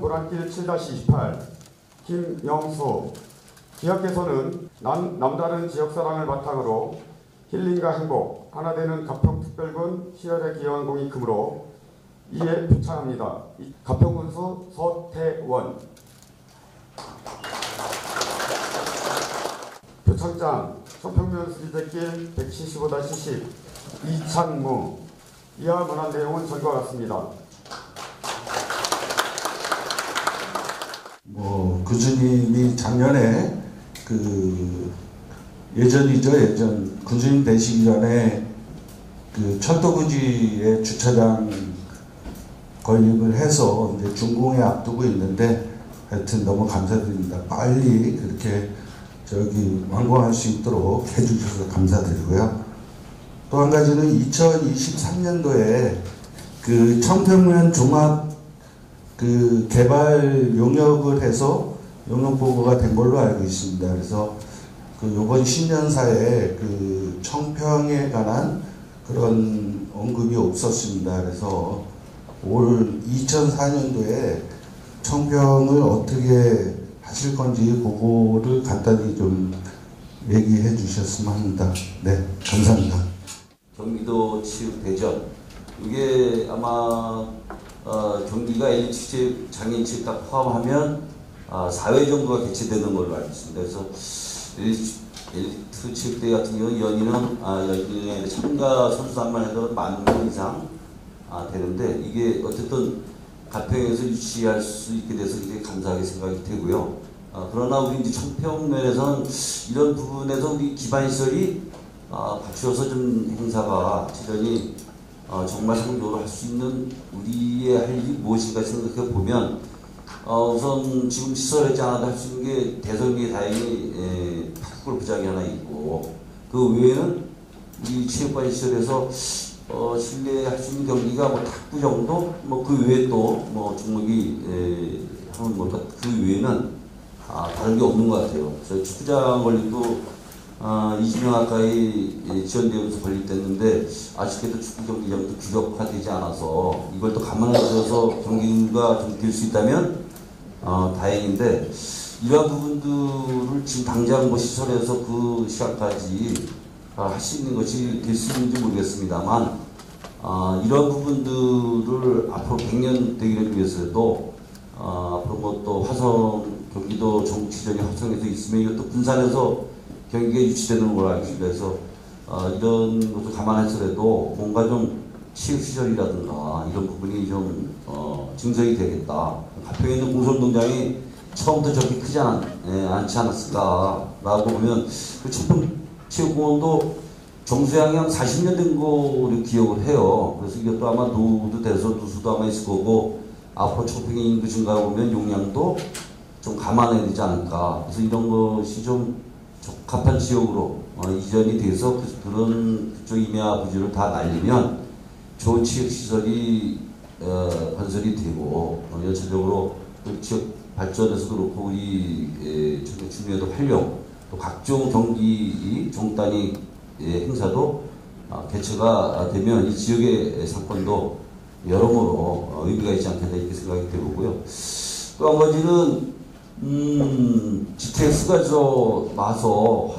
고란길 7-28 김영수. 기하께서는 남다른 지역사랑을 바탕으로 힐링과 행복, 하나 되는 가평특별군 시열에 기여한 공이 크므로 이에 표창합니다. 가평군수 서태원. 표창장 청평면 수리대길 175-10 이창무. 이하 문안 내용은 전과 같습니다. 군수님이 작년에 예전 군수님 되시기 전에 철도부지에 주차장 건립을 해서 이제 준공에 앞두고 있는데, 하여튼 너무 감사드립니다. 빨리 그렇게 완공할 수 있도록 해주셔서 감사드리고요. 또 한 가지는 2023년도에 청평면 종합 개발 용역을 해서 용역 보고가 된 걸로 알고 있습니다. 그래서 이번 신년사에 청평에 관한 그런 언급이 없었습니다. 그래서 올 2004년도에 청평을 어떻게 하실 건지 그거를 간단히 좀 얘기해 주셨으면 합니다. 네, 감사합니다. 경기도 치육 대전, 이게 아마 경기가 엘리트 장애인 치육 다 포함하면 4회 정도가 개최되는 걸로 알고 있습니다. 그래서 엘리트 치육대회 같은 경우는 연인은 참가 선수단만 해도 10,000명 이상 되는데, 이게 어쨌든 가평에서 유치할 수 있게 돼서 굉장히 감사하게 생각이 되고요. 그러나 우리 이제 청평면에서는 이런 부분에서 우리 기반시설이 갖추어서 좀 행사가 지련이 정말 성공적으로 할 수 있는 우리의 할 일이 무엇인가 생각해 보면, 우선 지금 시설하지 않아도 할 수 있는 게 대성리에 다행히 탁구골프장이 하나 있고, 그 외에는 우리 체육관 시설에서 실내에 할 수 있는 경기가 탁구 정도, 그 외에 또 종목이 하는 뭘까, 그 외에는 다른 게 없는 것 같아요. 그래서 축구장 건립도 20년 가까이 지연되면서 건립됐는데, 아쉽게도 축구 경기장도 규격화되지 않아서 이걸 또 감안해 주셔서 경기가 좀 될 수 있다면 다행인데, 이러한 부분들을 지금 당장 시설에서 그 시간까지 할 수 있는 것이 될 수 있는지 모르겠습니다만, 이런 부분들을 앞으로 100년 되기를 위해서도 앞으로 또 화성 경기도 정치전이 화성에서 있으면 이것도 군산에서 경기가 유치되는 걸 알기 위해서 이런 것도 감안해서라도 뭔가 좀 체육시설이라든가 이런 부분이 좀 증설이 되겠다. 가평에 있는 공설운동장이 처음부터 저렇게 크지 않지 않았을까라고 보면, 청평체육공원도 정수양이 한 40년 된 거로 기억을 해요. 그래서 이것도 아마 노후도 돼서 누수도 아마 있을 거고, 앞으로 청평의 인구 증가가 보면 용량도 좀 감안해야 되지 않을까. 그래서 이런 것이 좀 적합한 지역으로 이전이 돼서 그쪽 임야 부지를 다 날리면 좋은 체육시설이 건설이 되고, 전체적으로 지역 발전에서도 그렇고 우리 주민에도 활용, 또 각종 경기 종단위 행사도 개최가 되면 이 지역의 상권도 여러모로 의미가 있지 않겠나 이렇게 생각이 되고요. 또 한 가지는 GTX가 와서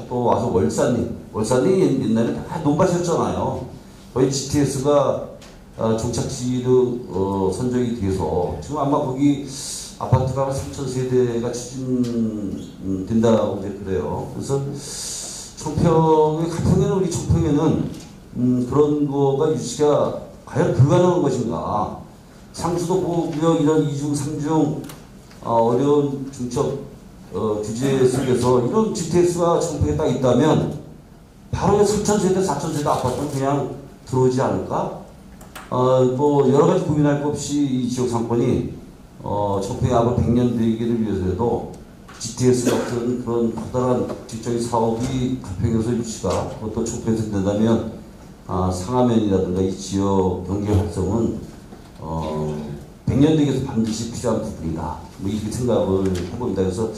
월산이 옛날에 다 논밭이었잖아요. 거의 GTX가 종착지로 선정이 돼서 지금 아마 거기 아파트가 3,000세대가 추진된다고 이제 그래요. 그래서 가평에는 우리 청평에는 그런 거가 유치가 과연 불가능한 것인가. 상수도 보호구역 이런 2중, 3중 어려운 중첩 규제 속에서 이런 GTX가 청평에 딱 있다면 바로 3,000세대, 4,000세대 아파트는 그냥 들어오지 않을까? 여러 가지 고민할 것 없이 이 지역 상권이 청평의 앞으로 100년 되기를 위해서라도 GTX 같은 그런 커다란 지적인 사업이 가평에서 유치가, 그것도 청평에서 된다면 상하면이라든가 이 지역 경제 활성은 100년 되기에서 반드시 필요한 부분이다. 이렇게 생각을 해봅니다. 그래서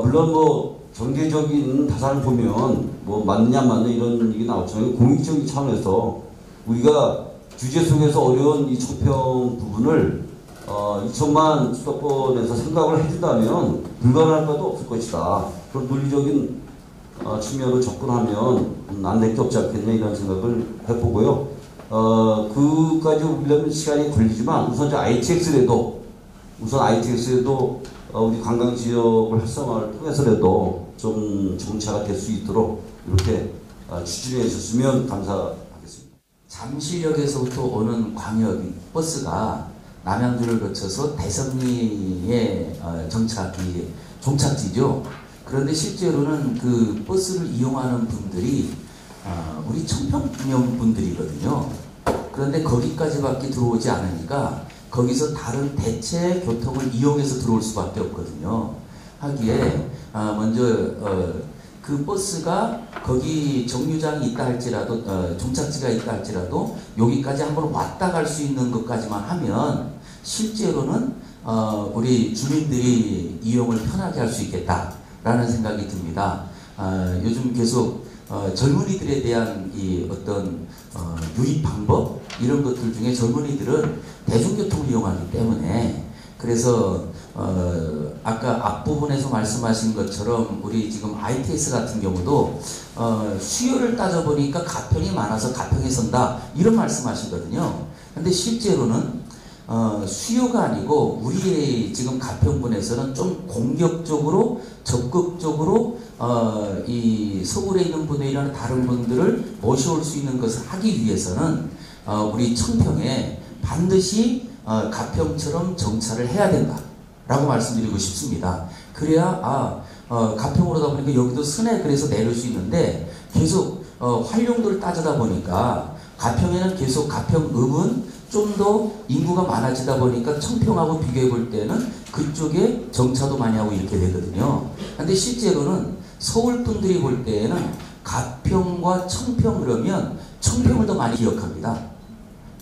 물론 경제적인 타산을 보면 맞느냐 안 맞느냐 이런 얘기 나왔지만, 공익적인 차원에서 우리가 규제 속에서 어려운 이 청평 부분을 2천만 수도권에서 생각을 해준다면 불가능할 것도 없을 것이다. 그런 논리적인 측면으로 접근하면 안 될 게 없지 않겠냐 이런 생각을 해보고요. 그까지 오려면 시간이 걸리지만 우선 ITX라도 우리 관광 지역을 활성화를 통해서라도 좀 정차가 될 수 있도록 이렇게 추진해 주셨으면 감사하겠습니다. 잠실역에서부터 오는 광역 버스가 남양주를 거쳐서 대성리에 종착지죠. 그런데 실제로는 그 버스를 이용하는 분들이 우리 청평면 분들이거든요. 그런데 거기까지밖에 들어오지 않으니까 거기서 다른 대체 교통을 이용해서 들어올 수밖에 없거든요. 하기에 먼저 그 버스가 거기 정류장이 있다 할지라도 종착지가 있다 할지라도 여기까지 한번 왔다 갈 수 있는 것까지만 하면 실제로는 우리 주민들이 이용을 편하게 할 수 있겠다라는 생각이 듭니다. 요즘 계속 젊은이들에 대한 이 어떤 유입 방법 이런 것들 중에 젊은이들은 대중교통을 이용하기 때문에 그래서 아까 앞부분에서 말씀하신 것처럼 우리 지금 ITS 같은 경우도 수요를 따져보니까 가평이 많아서 가평에 선다 이런 말씀하시거든요. 근데 실제로는 수요가 아니고 우리의 지금 가평군에서는 좀 공격적으로 적극적으로 이 서울에 있는 분들이나 다른 분들을 모셔올 수 있는 것을 하기 위해서는 우리 청평에 반드시 가평처럼 정차를 해야 된다라고 말씀드리고 싶습니다. 그래야 가평으로다 보니까 여기도 순회 그래서 내릴 수 있는데 계속 활용도를 따지다 보니까 가평에는 계속 가평읍은 좀 더 인구가 많아지다 보니까 청평하고 비교해 볼 때는 그쪽에 정차도 많이 하고 이렇게 되거든요. 근데 실제로는 서울 분들이 볼 때에는 가평과 청평 그러면 청평을 더 많이 기억합니다.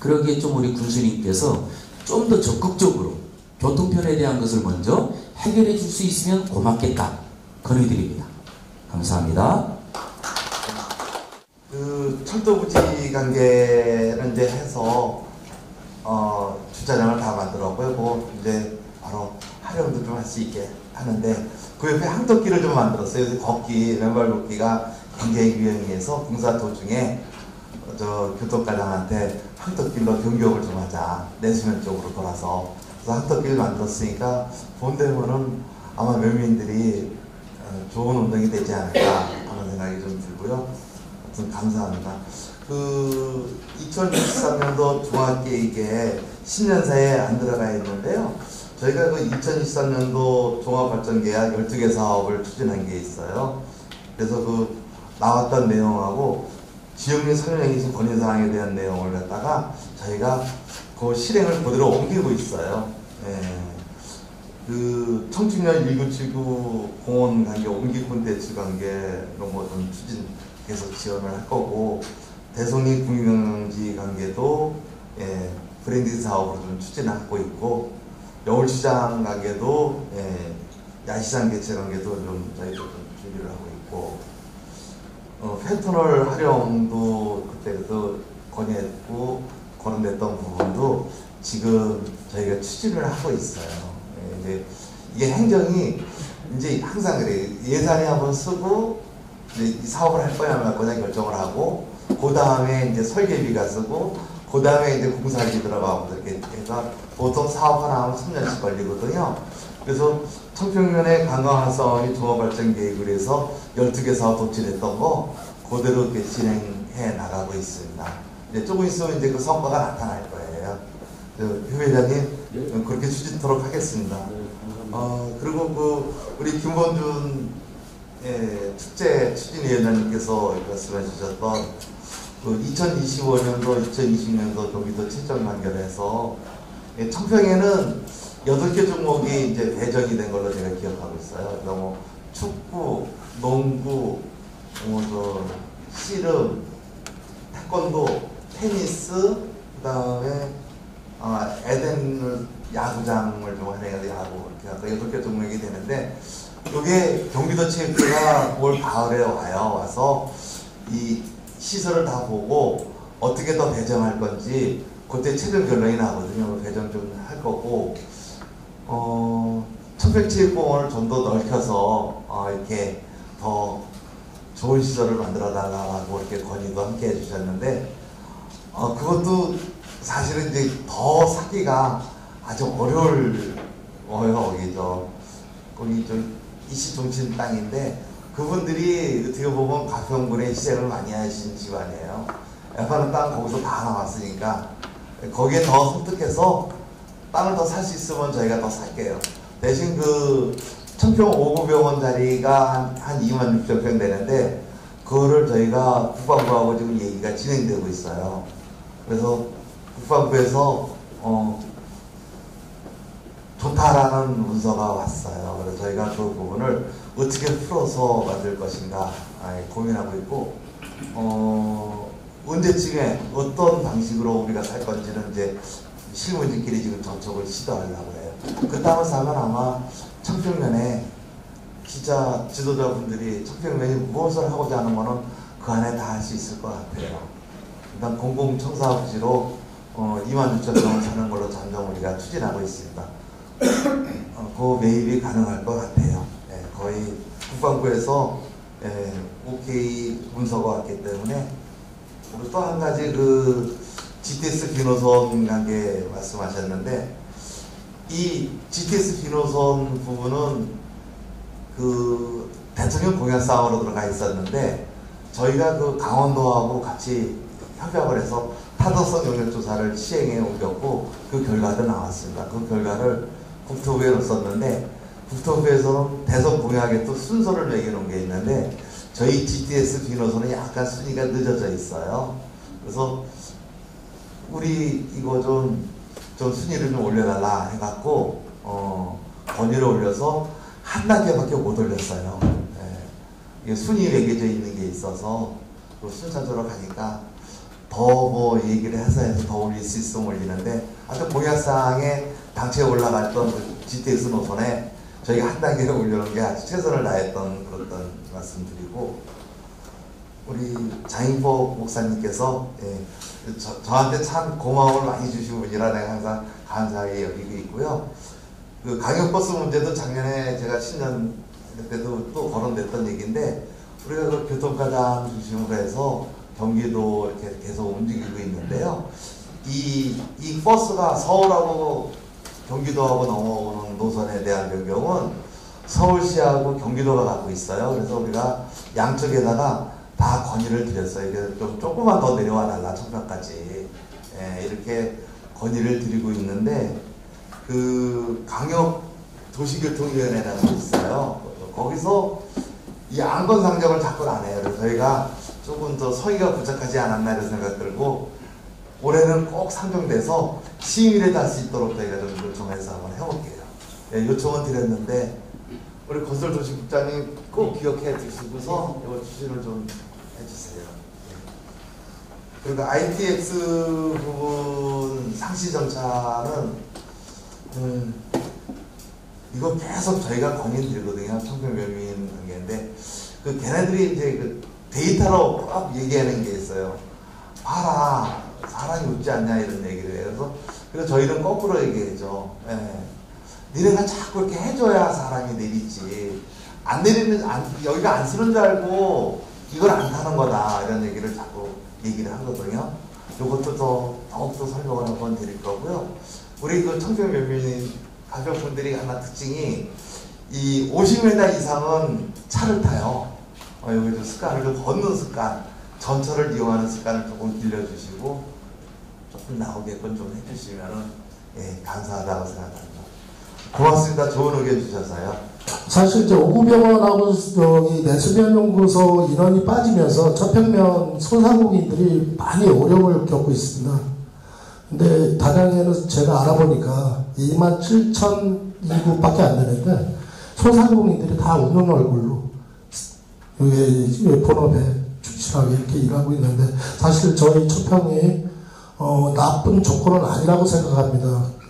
그러기에 좀 우리 군수님께서 좀 더 적극적으로 교통편에 대한 것을 먼저 해결해 줄 수 있으면 고맙겠다 건의드립니다. 감사합니다. 그 철도부지 관계를 이제 해서 주차장을 다 만들었고요. 뭐 이제 바로 활용도 좀 할 수 있게 하는데 그 옆에 항덕길을 좀 만들었어요. 그래서 걷기, 왼발 걷기가 굉장히 유행해서 봉사 도중에 저 교통과장한테 항덕길로 변경을 좀 하자. 내수면 쪽으로 돌아서. 그래서 항덕길을 만들었으니까 본 되면은 아마 면민들이 좋은 운동이 되지 않을까 하는 생각이 좀 들고요. 하여튼 감사합니다. 그 2023년도 종합계획에 10년사에 안 들어가 있는데요. 저희가 그 2023년도 종합발전계약 12개 사업을 추진한 게 있어요. 그래서 그 나왔던 내용하고 지역민 설명에서 건의사항에 대한 내용을 갖다가 저희가 그 실행을 그대로 옮기고 있어요. 예. 그 청춘년 1979 공원 관계, 옮기 콘텐츠 관계 이런 거 좀 추진 계속 지원을 할 거고 대성리 국민관광지 관계도 브랜딩 사업으로 좀 추진하고 있고 여울시장 관계도 야시장 개최 관계도 좀 저희도 좀 준비를 하고 있고 펜터널 활용도 그때도 건의했고 거론됐던 부분도 지금 저희가 추진을 하고 있어요. 이제 이게 행정이 이제 항상 그래요. 예산에 한번 쓰고 이제 이 사업을 할 거냐 말 거냐 결정을 하고 그 다음에 이제 설계비가 쓰고 그 다음에 이제 공사비 들어가고 이렇게 해서 보통 사업 하나 하면 3년씩 걸리거든요. 그래서 청평면의 관광활성화의 종합발전계획을 해서 12개 사업 도출했던 거 그대로 이렇게 진행해 나가고 있습니다. 이제 조금 있으면 이제 그 성과가 나타날 거예요. 휴 회장님 그렇게 추진토록 하겠습니다. 그리고 그 우리 김본준 축제 추진위원장님께서 말씀해 주셨던 그 2025년도, 2020년도 경기도 채점 관련해서 청평에는 8개 종목이 이제 배정이 된 걸로 제가 기억하고 있어요. 그래서 뭐 축구, 농구, 씨름, 태권도, 테니스, 그 다음에 에덴 야구장을 좀 활용해서 야구 이렇게 해서 8개 종목이 되는데 이게 경기도 체육회가 올 가을에 와서 이 시설을 다 보고 어떻게 더 배정할 건지 그때 최종 결론이 나거든요. 개정 좀 할 거고, 청평체육공원을 좀 더 넓혀서 이렇게 더 좋은 시설을 만들어 달라고 이렇게 건의도 함께 해주셨는데, 그것도 사실은 이제 더 사기가 아주 어려울 거기죠. 거기 좀 이시중심 땅인데, 그분들이 어떻게 보면 가평군에 희생을 많이 하신 집안이에요. 웬만한 땅 거기서 다 나왔으니까 거기에 더 선택해서 땅을 더 살 수 있으면 저희가 더 살게요. 대신 그 청평 5구 병원 자리가 한 2만 6천 평 되는데, 그거를 저희가 국방부하고 지금 얘기가 진행되고 있어요. 그래서 국방부에서 좋다라는 문서가 왔어요. 그래서 저희가 그 부분을 어떻게 풀어서 만들 것인가 고민하고 있고, 언제쯤에 어떤 방식으로 우리가 살 건지는 이제 실무진끼리 지금 접촉을 시도하려고 해요. 그 땅을 사면 아마 청평면에 기자 지도자분들이 청평면이 무엇을 하고자 하는 거는 그 안에 다 할 수 있을 것 같아요. 일단 공공청사업지로 26,000명을 사는 걸로 잠정 우리가 추진하고 있습니다. 그 매입이 가능할 것 같아요. 네, 거의 국방부에서 OK 문서가 왔기 때문에. 그리고 또 한 가지 그 GTS 기노선 관계 말씀하셨는데, 이 GTS 기노선 부분은 그 대통령 공약 사항으로 들어가 있었는데, 저희가 그 강원도하고 같이 협약을 해서 타도성 영역 조사를 시행해 옮겼고, 그 결과도 나왔습니다. 그 결과를 국토부에 넣었는데, 국토부에서는 대선 공약에 또 순서를 매겨놓은 게 있는데, 저희 GTS 비노선은 약간 순위가 늦어져 있어요. 그래서 우리 이거 좀 순위를 좀 올려달라 해갖고 건의를 올려서 한 단계밖에 못 올렸어요. 이게 순위 매겨져 있는 게 있어서 순서대로 가니까 더 뭐 얘기를 해서 더 올릴 수 있으면 올리는데, 하여튼 공약사항에 당초에 올라갔던 그 GTS 노선에 저희가 한 단계를 올려놓은 게 아주 최선을 다했던 그런 말씀드리고, 우리 장인복 목사님께서 저한테 참 고마움을 많이 주신 분이라 내가 항상 감사하게 여기고 있고요. 그 강역버스 문제도 작년에 제가 10년 때도 또 거론됐던 얘기인데, 우리가 그 교통가장 중심으로 해서 경기도 이렇게 계속 움직이고 있는데요. 이 버스가 서울하고 경기도하고 넘어오는 노선에 대한 변경은 서울시하고 경기도가 갖고 있어요. 그래서 우리가 양쪽에다가 다 건의를 드렸어요. 이게 좀 조금만 더 내려와 달라, 청평까지. 이렇게 건의를 드리고 있는데, 그 강역 도시교통위원회라는 게 있어요. 거기서 이 안건 상정을 자꾸 안 해요. 그래서 저희가 조금 더 서기가 부족하지 않았나 이런 생각 들고, 올해는 꼭 상정돼서 시민에 닿을 수 있도록 저희가 좀 요청해서 한번 해볼게요. 요청은 드렸는데, 우리 건설도시국장님 꼭 기억해 주시고서 이거 추진을 좀 해주세요. 그리고 ITX 부분 상시 정차는 이거 계속 저희가 건의드리거든요. 청평면민 관계인데, 그 걔네들이 이제 그 데이터로 꼭 얘기하는 게 있어요. 봐라, 사람이 웃지 않냐 이런 얘기를 해요. 그래서 저희는 거꾸로 얘기해죠. 니네가 자꾸 이렇게 해줘야 사람이 내리지. 안 내리는, 여기가 안 쓰는 줄 알고 이걸 안 타는 거다 이런 얘기를 자꾸 얘기를 하거든요. 이것도 더욱더 설명을 한번 드릴 거고요. 우리 그 청평면민 가족분들이 하나 특징이, 이 50m 이상은 차를 타요. 여기 좀 습관을 좀 걷는 습관, 전철을 이용하는 습관을 조금 길러주시고 조금 나오게끔 좀 해주시면은 감사하다고 생각합니다. 고맙습니다. 좋은 의견 주셔서요. 사실 이제 오구병원하고 저기 내수변연구소 인원이 빠지면서 청평면 소상공인들이 많이 어려움을 겪고 있습니다. 근데 단양에는 제가 알아보니까 27,002구밖에 안 되는데, 소상공인들이 다 웃는 얼굴로 여기 본업에 충실하게 이렇게 일하고 있는데, 사실 저희 청평이 나쁜 조건은 아니라고 생각합니다.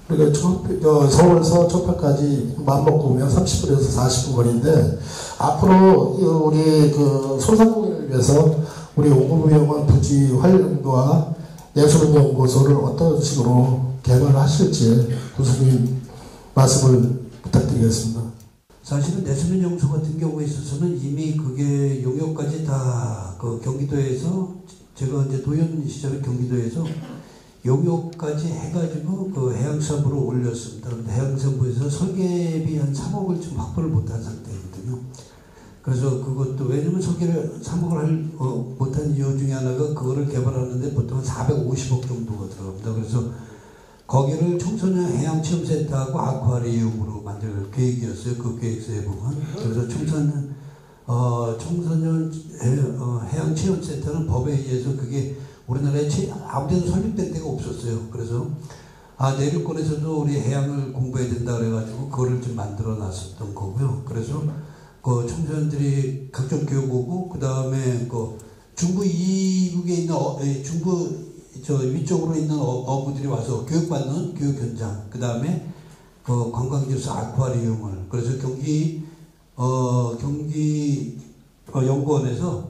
그러니까 서울에서 청평까지 맘먹고 오면 30분에서 40분 거리인데, 앞으로 우리 그 소상공인을 위해서 우리 오구병원 부지 활용도와 내수는 연구소를 어떤 식으로 개발하실지 교수님 말씀을 부탁드리겠습니다. 사실은 내수면 연구소 같은 경우에 있어서는 이미 그게 용역까지 다 그 경기도에서 제가 이제 도연 시절에 경기도에서 용역까지 해가지고 그 해양수산부로 올렸습니다. 그런데 해양수산부에서 설계비 한 3억을 좀 확보를 못한 상태거든요. 그래서 그것도 왜냐면 설계를 3억을 못한 이유 중에 하나가 그거를 개발하는데 보통 한 450억 정도가 들어갑니다. 그래서 거기를 청소년 해양체험센터하고 아쿠아리움으로 만들 계획이었어요. 그 계획서에 보면. 그래서 청소년 해양체험센터는 법에 의해서 그게 우리나라에 아무데도 설립된 데가 없었어요. 그래서 내륙권에서도 우리 해양을 공부해야 된다 그래가지고 그거를 좀 만들어 놨었던 거고요. 그래서 그 청소년들이 각종 교육 오고 그 다음에 그 중부 이국에 있는 중부 저 위쪽으로 있는 어부들이 와서 교육받는 교육 현장, 그 다음에 그 관광지에서 아쿠아리움을, 그래서 경기 연구원에서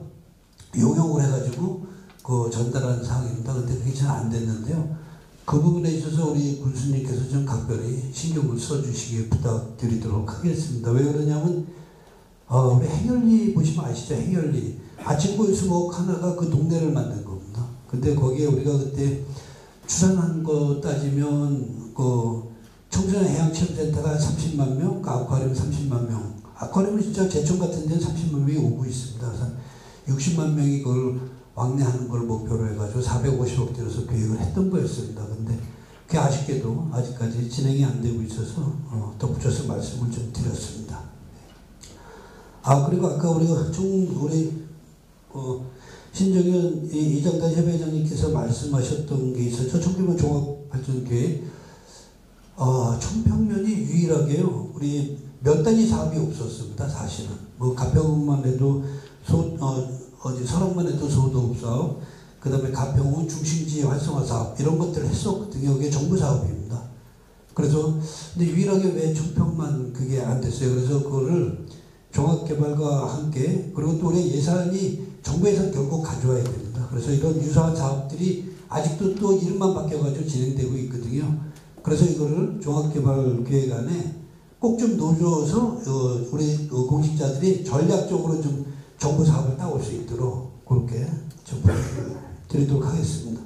용역을 해가지고 그 전달한 사항입니다. 근데 그게 잘 안 됐는데요. 그 부분에 있어서 우리 군수님께서 좀 각별히 신경을 써주시기 부탁드리도록 하겠습니다. 왜 그러냐면 우리 행열리 보시면 아시죠? 행열리 아침골수목 하나가 그 동네를 만든 겁니다. 근데 거기에 우리가 그때 추산한 거 따지면 그 청소년 해양체험센터가 30만 명, 그 아쿠아리움 30만 명. 아쿠아리움은 진짜 제천 같은 데는 30만 명이 오고 있습니다. 그래서 60만 명이 그걸 왕래하는 걸 목표로 해가지고 450억 들여서 계획을 했던 거였습니다. 근데 그게 아쉽게도 아직까지 진행이 안 되고 있어서 덧붙여서 말씀을 좀 드렸습니다. 그리고 아까 우리 신정현 이장단 협회장님께서 말씀하셨던 게 있었죠. 청규모 종합발전계획 청평면이 유일하게요. 우리 몇 단위 사업이 없었습니다. 사실은 뭐 가평만 해도 설악만 해도 소도읍 사업, 그 다음에 가평은 중심지 활성화 사업 이런 것들을 했었거든요. 이게 정부 사업입니다. 그래서 근데 유일하게 왜 청평만 그게 안 됐어요. 그래서 그거를 종합개발과 함께, 그리고 또 우리 예산이 정부에서 결국 가져와야 됩니다. 그래서 이런 유사한 사업들이 아직도 또 이름만 바뀌어가지고 진행되고 있거든요. 그래서 이거를 종합개발계획안에 꼭 좀 넣어줘서 우리 공직자들이 전략적으로 좀 정부 사업을 따올 수 있도록 그렇게 좀 드리도록 하겠습니다.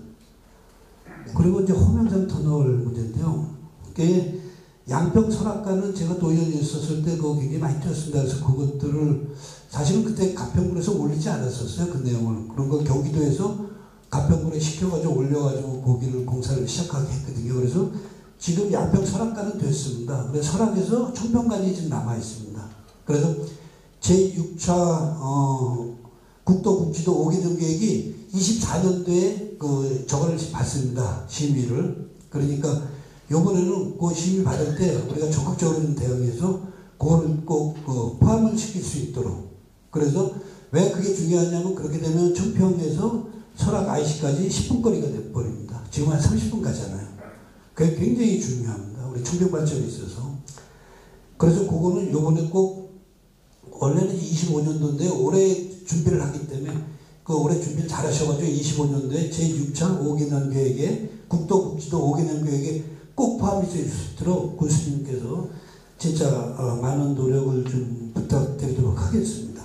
그리고 이제 호명산 터널 문제인데요. 그게 양평 설악가는 제가 도의원이 있었을 때 그거 굉장히 많이 뛰었습니다. 그래서 그것들을 사실은 그때 가평군에서 올리지 않았었어요. 그 내용을. 그런 거 경기도에서 가평군에 시켜가지고 올려가지고 거기를 공사를 시작하게 했거든요. 그래서 지금 양평 설악가는 됐습니다. 그래서 설악에서 청평간이 지금 남아 있습니다. 그래서 제6차 국도국지도 5개년 계획이 24년도에 저거를 받습니다. 심의를. 그러니까 요번에는 그 심의 받을 때 우리가 적극적으로 대응해서 그거를 꼭 포함을 시킬 수 있도록. 그래서 왜 그게 중요하냐면 그렇게 되면 청평에서 설악 IC까지 10분 거리가 돼버립니다. 지금 한 30분 가잖아요. 그게 굉장히 중요합니다. 우리 청평발전에 있어서. 그래서 그거는 요번에 꼭 원래는 25년도인데 올해 준비를 하기 때문에 그 올해 준비를 잘 하셔가지고 25년도에 제6차 5개년 계획에 국도국지도 5개년 계획에 꼭 포함이 될 수 있도록 군수님께서 진짜 많은 노력을 좀 부탁드리도록 하겠습니다.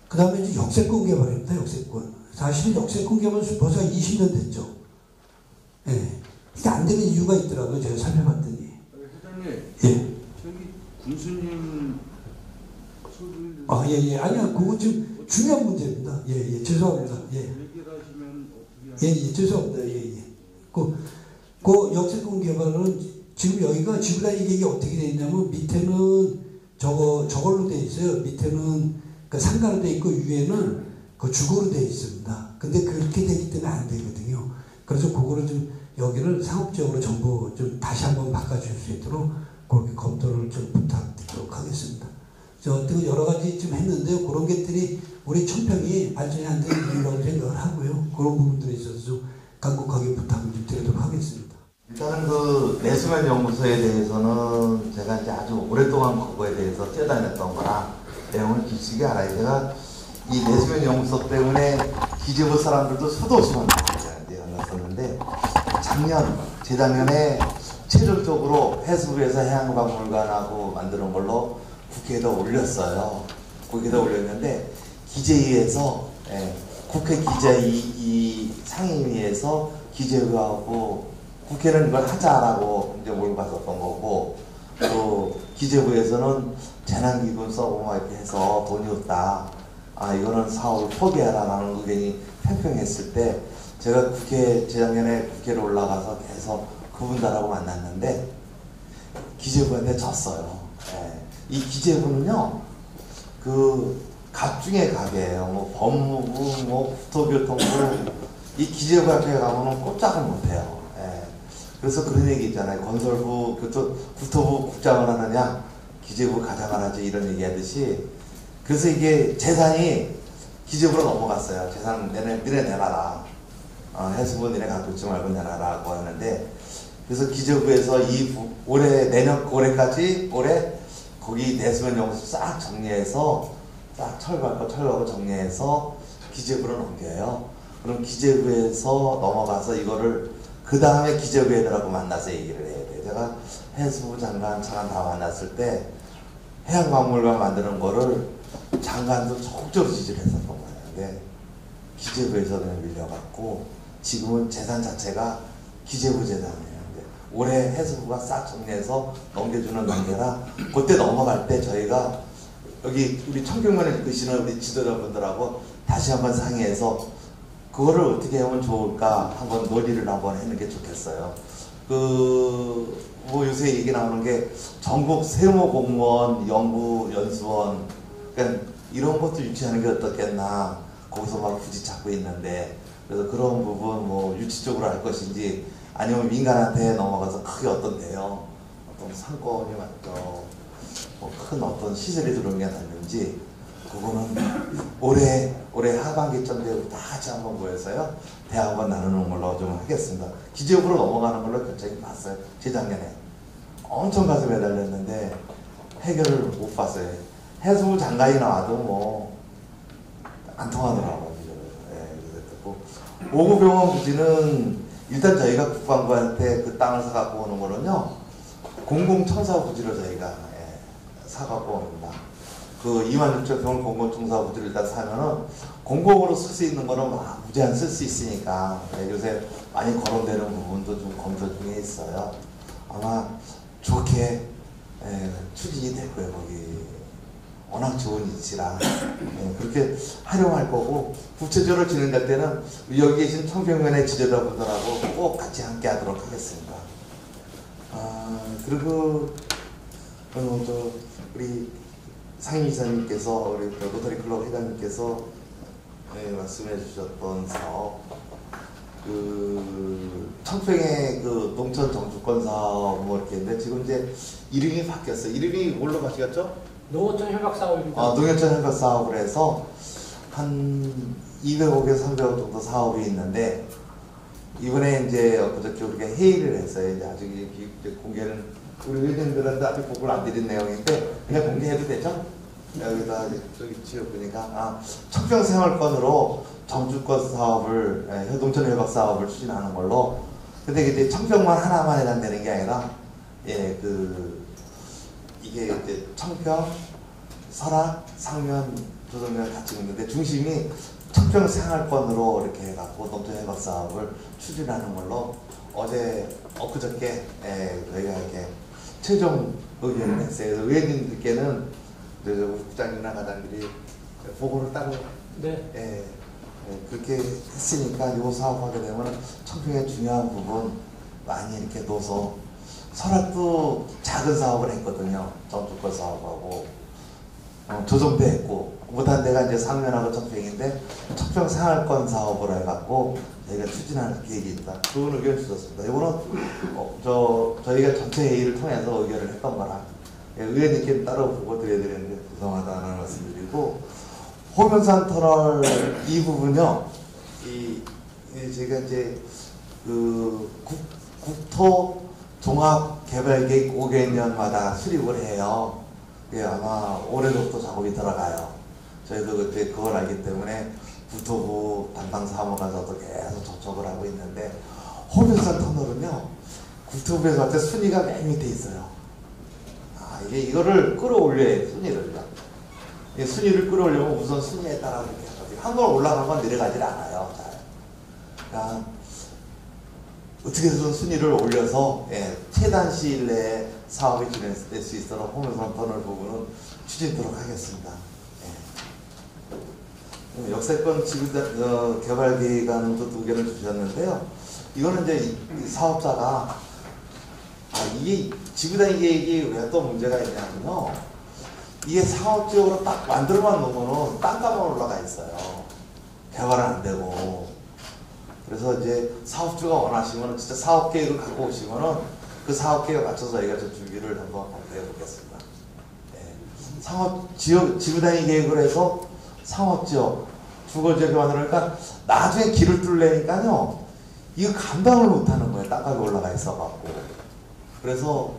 그 다음에 이제 역세권 개발입니다. 역세권. 사실은 역세권 개발 벌써 20년 됐죠. 예. 이게 안 되는 이유가 있더라고요. 제가 살펴봤더니. 회장님. 예. 저기 군수님 예. 아니요. 그거 좀 중요한 문제입니다. 예. 죄송합니다. 예. 얘기를 하시면 어떻게 예. 죄송합니다. 예. 그 역세권 개발은 지금 여기가 지구단위 계획이 어떻게 되어 있냐면 밑에는 저걸로 되어 있어요. 밑에는 그 상가로 되어 있고 위에는 그 주거로 되어 있습니다. 근데 그렇게 되기 때문에 안 되거든요. 그래서 그거를 좀 여기를 상업적으로 전부 좀 다시 한번 바꿔줄 수 있도록 그렇게 검토를 좀 부탁드리도록 하겠습니다. 어떻게 여러 가지 좀 했는데요. 그런 것들이 우리 청평이 발전이 안 되는 이유라고 생각을 하고요. 그런 부분들에 있어서 좀 간곡하게 부탁을 좀 드리도록 하겠습니다. 일단은 그 내수면 연구소에 대해서는 제가 이제 아주 오랫동안 그거에 대해서 뛰어다녔던 거라 내용을 깊이 알아요. 제가 이 내수면 연구소 때문에 뒤집을 사람들도 수도 없이 만났어요. 재작년에 최종적으로 해수부에서 해양박물관하고 만드는 걸로 국회에다 올렸어요. 국회에다 올렸는데 기재위에서 국회 기재위 상임위에서 기재부하고 국회는 이걸 하자라고 이제 몰고 갔었던 거고 또 기재부에서는 재난기금 써고 막 이렇게 해서 돈이 없다. 이거는 사업을 포기하라라는 의견이 팽팽했을 때 제가 재작년에 국회로 올라가서 계속 그분들하고 만났는데 기재부한테 졌어요. 이 기재부는요, 갑 중에 갑이에요. 뭐 법무부, 뭐 국토교통부, 이 기재부 앞에 가면은 꼼짝을 못해요. 그래서 그런 얘기 있잖아요. 건설부, 국토부 국장을 하느냐, 기재부 가장을 하지 이런 얘기 하듯이. 그래서 이게 재산이 기재부로 넘어갔어요. 재산 니네 내놔라. 해수부 니네 갖고 있지 말고 내놔라고 하는데, 그래서 기재부에서 올해까지 거기 내수면 용수 싹 정리해서 싹 철거하고 정리해서 기재부로 넘겨요. 그럼 기재부에서 넘어가서 이거를 그 다음에 기재부 애들하고 만나서 얘기를 해야 돼요. 제가 해수부 장관, 차관 다 만났을 때 해양박물관 만드는 거를 장관도 적극적으로 지지를 했었던 거예요. 근데 기재부에서 그냥 밀려갖고 지금은 재산 자체가 기재부 재산이에요. 올해 해수부가 싹 정리해서 넘겨주는 관계라 그때 넘어갈 때 저희가 여기 우리 청평면에 계시는 우리 지도자분들하고 다시 한번 상의해서 그거를 어떻게 하면 좋을까 한번 논의를 한번 하는 게 좋겠어요. 뭐 요새 얘기 나오는 게 전국 세무공무원, 연수원 그러니까 이런 것도 유치하는 게 어떻겠나 거기서 막 굳이 찾고 있는데 그래서 그런 부분 뭐 유치적으로 할 것인지 아니면 민간한테 넘어가서 크게 어떤 상권이 맞죠. 뭐 큰 어떤 시설이 들어오는 게 낫는지 그거는 올해 하반기쯤 되고 다 같이 한번 모여서요 대화 한번 나누는 걸로 좀 하겠습니다. 기재부로 넘어가는 걸로 결정이 났어요. 재작년에 엄청 가슴 매달렸는데 해결을 못 봤어요. 해수부 장관이 나와도 뭐 안 통하더라고요. 오구병원 부지는 일단 저희가 국방부한테 그 땅을 사갖고 오는 거는요 공공청사 부지로 저희가 사갖고 옵니다. 그 26,000평을 공공청사 부지를 일단 사면은 공공으로 쓸 수 있는 거는 막 무제한 쓸 수 있으니까 요새 많이 거론되는 부분도 좀 검토 중에 있어요. 아마 좋게 추진이 될 거예요. 거기 워낙 좋은 위치라 그렇게 활용할 거고 구체적으로 진행될 때는 여기 계신 청평면의 지도자분들하고 꼭 같이 함께 하도록 하겠습니다. 그리고 우리 상임이사님께서 우리 로터리 클럽 회장님께서 말씀해 주셨던 사업 청평의 농촌 정주권 사업 뭐 이렇게 했는데 지금 이제 이름이 바뀌었어요. 이름이 뭘로 바뀌었죠? 농어촌 협약 사업입니다. 농어촌 협약 사업을 해서 한 200억에서 300억 정도 사업이 있는데 이번에 이제 엊그저께 우리가 회의를 했어요. 이제 아직 이제 공개는 우리 의원님들한테 아직 보고를 안 드린 내용인데 그냥 공개해도 되죠? 여기다 저기 지어보니까 청평생활권으로 정주권 사업을 농촌 협약 사업을 추진하는 걸로. 근데 이제 청평만 하나만 해당되는 게 아니라 이게 이제 청평, 설악, 상면, 조선면 같이 있는데 중심이 청평 생활권으로 이렇게 해갖고 농촌협약 사업을 추진하는 걸로 엊그저께 저희가 이렇게 최종 의견을 했어요. 의원님들께는 국장님이나 과장들이 보고를 따로 그렇게 했으니까 이 사업하게 되면 청평의 중요한 부분 많이 이렇게 넣어서 설악도 작은 사업을 했거든요. 정주권 사업하고 조정도 했고 못한 데가 이제 상면하고 청평인데 청평 생활권 사업을 해갖고 저희가 추진하는 계획입니다. 좋은 의견 주셨습니다. 이거는 저희가 전체 회의를 통해서 의견을 했던 거라 의원님께 따로 보고 드려야 되는데 죄송하다는 말씀드리고 호명산 터널 이 부분요. 제가 이제 국토 종합개발계획 5개년마다 수립을 해요. 아마 올해부터 작업이 들어가요. 저희도 그때 그걸 알기 때문에 국토부 담당 사무관서도 계속 접촉을 하고 있는데 호변산 터널은요, 국토부에서 봤을 때 순위가 맨 밑에 있어요. 이거를 끌어올려야 해, 순위를요. 이 순위를 끌어올리면 우선 순위에 따라 이렇게 해가지고 한 번 올라가면 내려가질 않아요. 잘. 그러니까 어떻게 해서 순위를 올려서 최단 시일 내에 사업이 진행될 수 있도록 호변산 터널 부분은 추진토록 하겠습니다. 역세권 지구 개발 계획안도 2개를 주셨는데요. 이거는 이제 이 사업자가 이게 지구단위 계획이 왜 또 문제가 있냐면요. 이게 사업지역으로 딱 만들어만 놓으면은 땅값만 올라가 있어요. 개발은 안 되고. 그래서 이제 사업주가 원하시면은 진짜 사업 계획을 갖고 오시면은 그 사업 계획에 맞춰서 저희가 좀 준비를 한번 해 보겠습니다. 상업 지역 지구단위 계획을 해서 상업지역 주거지역에 만들어니까 나중에 길을 뚫으려니까요. 이거 감당을 못하는 거예요. 땅값이 올라가 있어갖고. 그래서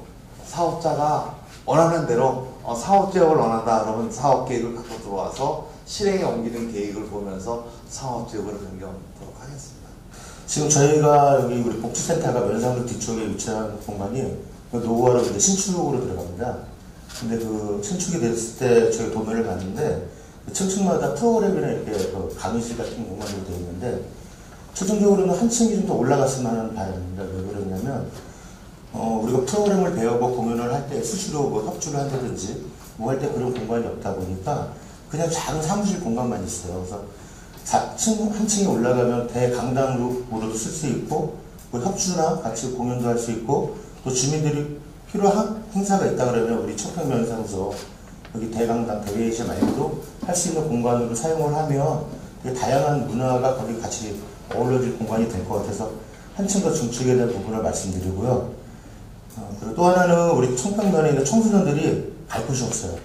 사업자가 원하는 대로 사업지역을 원한다 그러면 사업계획을 갖고 들어와서 실행에 옮기는 계획을 보면서 사업지역으로 변경하도록 하겠습니다. 지금 저희가 여기 우리 복지센터가 면상로 뒤쪽에 위치한 공간이 노후화로 이제 신축으로 들어갑니다. 근데 그 신축이 됐을 때 저희 도면을 봤는데 그 층층마다 프로그램이나 이렇게 그 강의실 같은 공간으로 되어 있는데 최종적으로는 한 층이 좀 더 올라갔으면 하는 바람입니다. 왜 그러냐면 우리가 프로그램을 배우고 공연을 할 때 수시로 뭐 협주를 한다든지 뭐 할 때 그런 공간이 없다 보니까 그냥 작은 사무실 공간만 있어요. 그래서 한 층에 올라가면 대강당으로도 쓸 수 있고 뭐 협주나 같이 공연도 할 수 있고 또 주민들이 필요한 행사가 있다 그러면 우리 청평면상에서 여기 대강당 대회의실 말고도 할 수 있는 공간으로 사용을 하면 되게 다양한 문화가 거기 같이 어우러질 공간이 될 것 같아서 한층 더 중축에 대한 부분을 말씀드리고요. 그리고 또 하나는 우리 청평면에 있는 청소년들이 갈 곳이 없어요.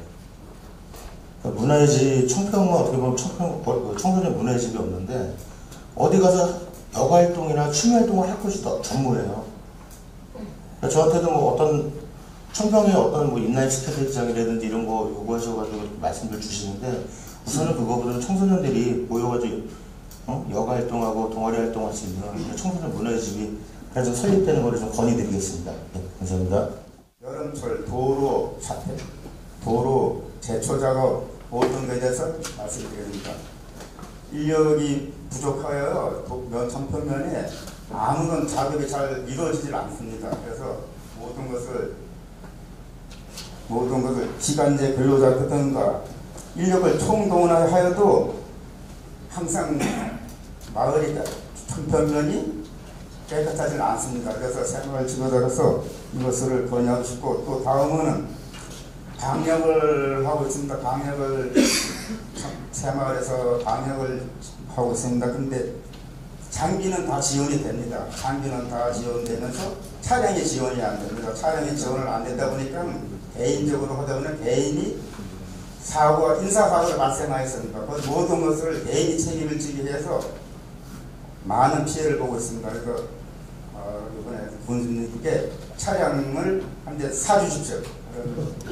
그러니까 문화의 집, 청평은 어떻게 보면 청소년 문화의 집이 없는데 어디 가서 여가활동이나 취미활동을 할 곳이 전무해요. 그러니까 저한테도 뭐 어떤 청평에 어떤 뭐 인라인 스케이트장이라든지 이런 거 요구하셔가지고 말씀을 주시는데 우선은 그거보다는 청소년들이 모여가지고 여가활동하고 동아리 활동할 수 있는 청소년 문화의 집이 좀 설립되는 거를 좀 건의드리겠습니다. 네, 감사합니다. 여름철 도로 사태, 도로 제초 작업 모든 것에 대해서 말씀드리겠습니다. 인력이 부족하여 청평면에 아무런 작업이 잘 이루어지질 않습니다. 그래서 모든 것을 기간제 근로자든가 인력을 총동원하여도 항상 마을이 청평면이 깨끗하지는 않습니다. 그래서 생활을 지도자로서 이것을 건의하고 싶고 또 다음은 방역을 하고 있습니다. 방역을 새마을에서 방역을 하고 있습니다. 근데 장비는 다 지원이 됩니다. 장비는 다 지원되면서 차량의 지원이 안 됩니다. 차량의 지원을 안 되다 보니까 개인적으로 하다 보면 개인이 인사사고가 발생하였습니다. 그 모든 것을 개인이 책임을 지기 위해서 많은 피해를 보고 있습니다. 그래서 이번에 군수님께 차량을 한 대 사주십시오.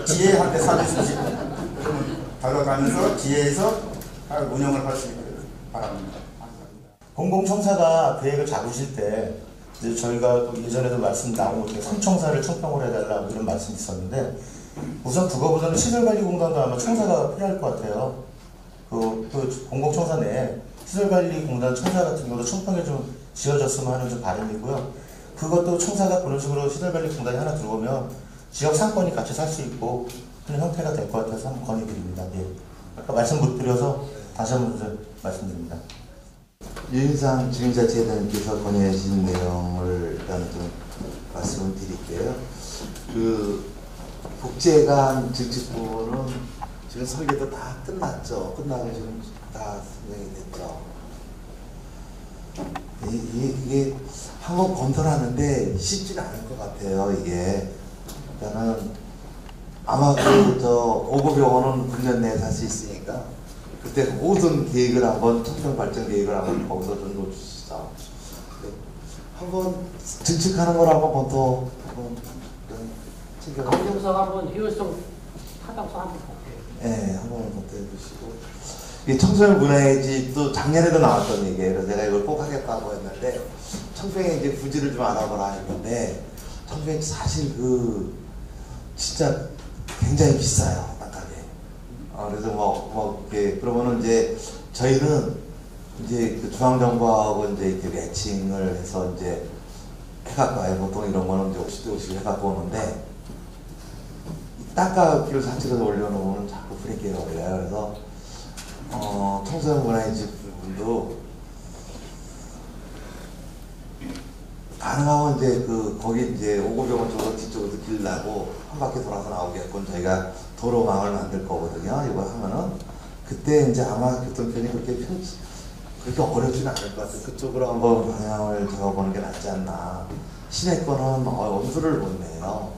지혜 한 대 사주십시오. 그러면 달려가면서 지혜에서 운영을 할 수 있도록 바랍니다. 공공청사가 계획을 잡으실 때 이제 저희가 또 예전에도 말씀 나온 것처럼 삼청사를 청평으로 해달라 이런 말씀이 있었는데 우선 그거보다는 시설관리공단도 아마 청사가 필요할 것 같아요. 그 공공청사 내에 시설관리공단 청사 같은 경우도 청평에 좀 지어졌으면 하는 좀 바람이고요. 그것도 청사가 그런 식으로 시설관리공단이 하나 들어오면 지역 상권이 같이 살 수 있고 그런 형태가 될 것 같아서 한번 건의드립니다. 예. 아까 말씀 못 드려서 다시 한번 말씀드립니다. 유인상 주민자치회장님께서 건의해 주신 내용을 일단 좀 말씀을 드릴게요. 국제관 증축 부분은 지금 설계도 다 끝났죠. 끝나고 지금 다 진행이 됐죠. 이게 한번 검토를 하는데 쉽지는 않을 것 같아요. 이게 일단은 아마 오구병원은 9년 내에 살 수 있으니까 그때 모든 계획을 한번 청평 발전 계획을 한번 거기서 좀 놓주시죠. 한번 증축하는 걸 한번 검토 한번 검증서가 한번 효율성 타당성 한번 볼게요. 네, 한번 검토해 주시고 이 청소년 문화의 집도 작년에도 나왔던 얘기예요. 그래서 제가 이걸 꼭 하겠다고 했는데 청평에 이제 부지를 좀 알아보라 했는데 청평이 사실 진짜 굉장히 비싸요, 땅값이. 그래서 그러면은 이제 저희는 이제 그 중앙정부하고 이제 이렇게 매칭을 해서 이제 해갖고 와요. 보통 이런 거는 이제 50대 50 해갖고 오는데 땅값을 산책에서 올려놓으면 자꾸 브레이크가 걸려요. 그래서 청소년 문화의 집분도 가능하면 이제 거기 이제 오고병원 쪽으로 뒤쪽으로 길 나고 한 바퀴 돌아서 나오게끔 저희가 도로망을 만들 거거든요. 이거 하면은 그때 이제 아마 교통편이 그렇게 어렵지는 않을 것 같아요. 그쪽으로 한번 방향을 잡아보는 게 낫지 않나. 시내 거는 엄두를 못 내요.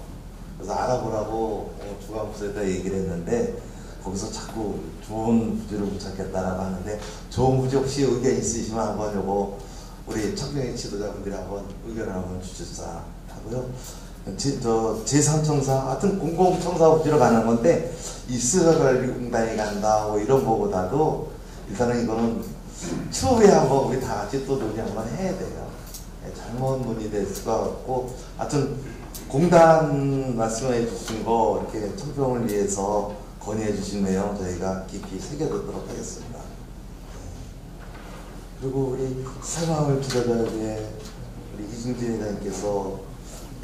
그래서 알아보라고 주관부서에다 얘기를 했는데 거기서 자꾸 좋은 부지를 못 찾겠다라고 하는데 좋은 부지 혹시 의견 있으시면 한번 요거 우리 청평의 지도자분들이 한번 의견을 한번 주셨자 하고요. 제3청사 하여튼 공공청사 부지로 가는 건데 입수관리공단이 간다 뭐 이런 거보다도 일단은 이거는 추후에 한번 우리 다 같이 또 논의 한번 해야 돼요. 잘못 논의될 수가 없고 하여튼 공단 말씀해 주신 거 이렇게 청평을 위해서 건의해 주신 내용 저희가 깊이 새겨듣도록 하겠습니다. 그리고 우리 새마을 지도자의 우리 이승진 회장님께서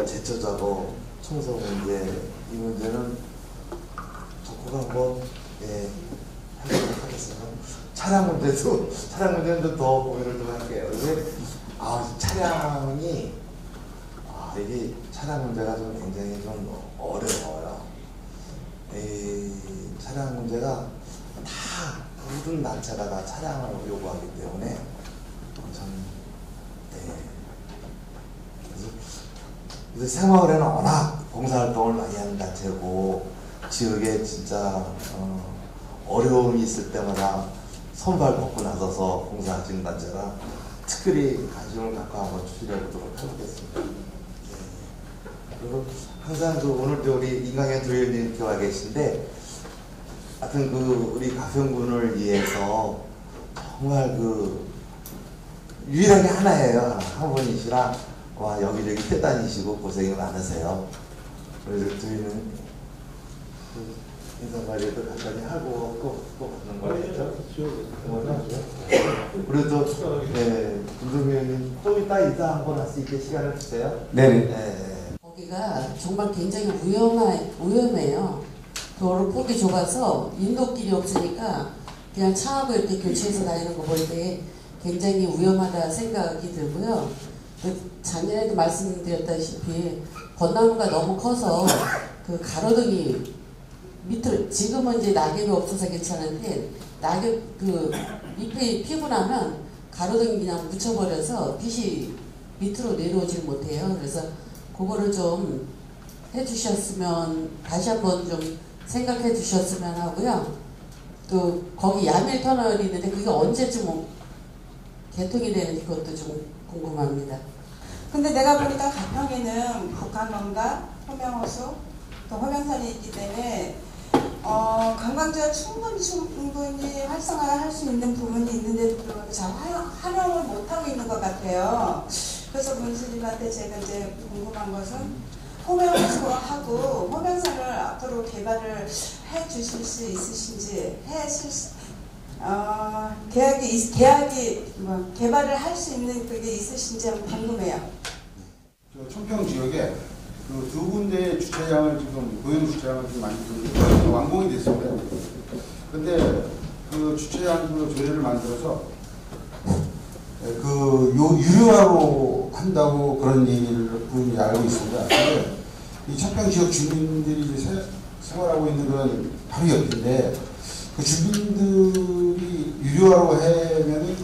제초 작업 청소 문제 이 문제는 적극 한번 해보도록 하겠습니다. 차량 문제는 좀 더 고민을 좀 할게요. 차량이 이게 차량 문제가 좀 굉장히 좀 어려워요. 이 차량 문제가 다 모든 단체가 다 차량을 요구하기 때문에 그래서 새마을에는 워낙 봉사활동을 많이 하는 단체고 지역에 진짜 어려움이 있을 때마다 손발 뻗고 나서서 봉사하시는 단체라 특별히 관심을 갖고 한번 추진해 보도록 해보겠습니다. 그리고 항상 오늘도 우리 인강현 조위원님 와 계신데 하여튼 우리 가평군을 위해서 정말 유일하게 하나예요. 한 분이시라 여기저기 뛰다니시고 고생이 많으세요. 그래서 저희는 인사말이도 간단히 하고 또 하는 거겠죠. 그래도 김동민 의원님 좀 이따 인사 한번 할 수 있게 시간을 주세요. 네. 거기가 정말 굉장히 위험해요. 도로 폭이 좁아서 인도길이 없으니까 그냥 차하고 이렇게 교체해서 다니는 거 볼 때 굉장히 위험하다 생각이 들고요. 작년에도 말씀드렸다시피 벚나무가 너무 커서 가로등이 밑으로 지금은 이제 낙엽이 없어서 괜찮은데 낙엽 잎이 피고 나면 가로등이 그냥 묻혀버려서 빛이 밑으로 내려오질 못해요. 그래서 그거를 좀 해주셨으면 다시 한번 좀 생각해 주셨으면 하고요. 또 거기 야밀 터널이 있는데 그게 언제쯤 개통이 되는지 그것도 좀 궁금합니다. 근데 내가 보니까 가평에는 북한원과 호명호수 또 호명산이 있기 때문에 관광지가 충분히 활성화할 수 있는 부분이 있는데도 불구하고 잘 활용을 못하고 있는 것 같아요. 그래서 문수님한테 제가 이제 궁금한 것은 호명호수하고 호명산을 앞으로 개발을 해 주실 수 있으신지 개발을 할 수 있는 그게 있으신지 한번 궁금해요. 청평 지역에 두 군데의 주차장을 지금 고용 주차장을 지금 만들고 완공이 됐습니다. 근데 주차장 조례를 만들어서 유료화로 한다고 그런 얘기를 알고 있습니다. 근데 이 청평 지역 주민들이 이제 생활하고 있는 그런 바로 옆인데 그 주민들이 유료화로 하면은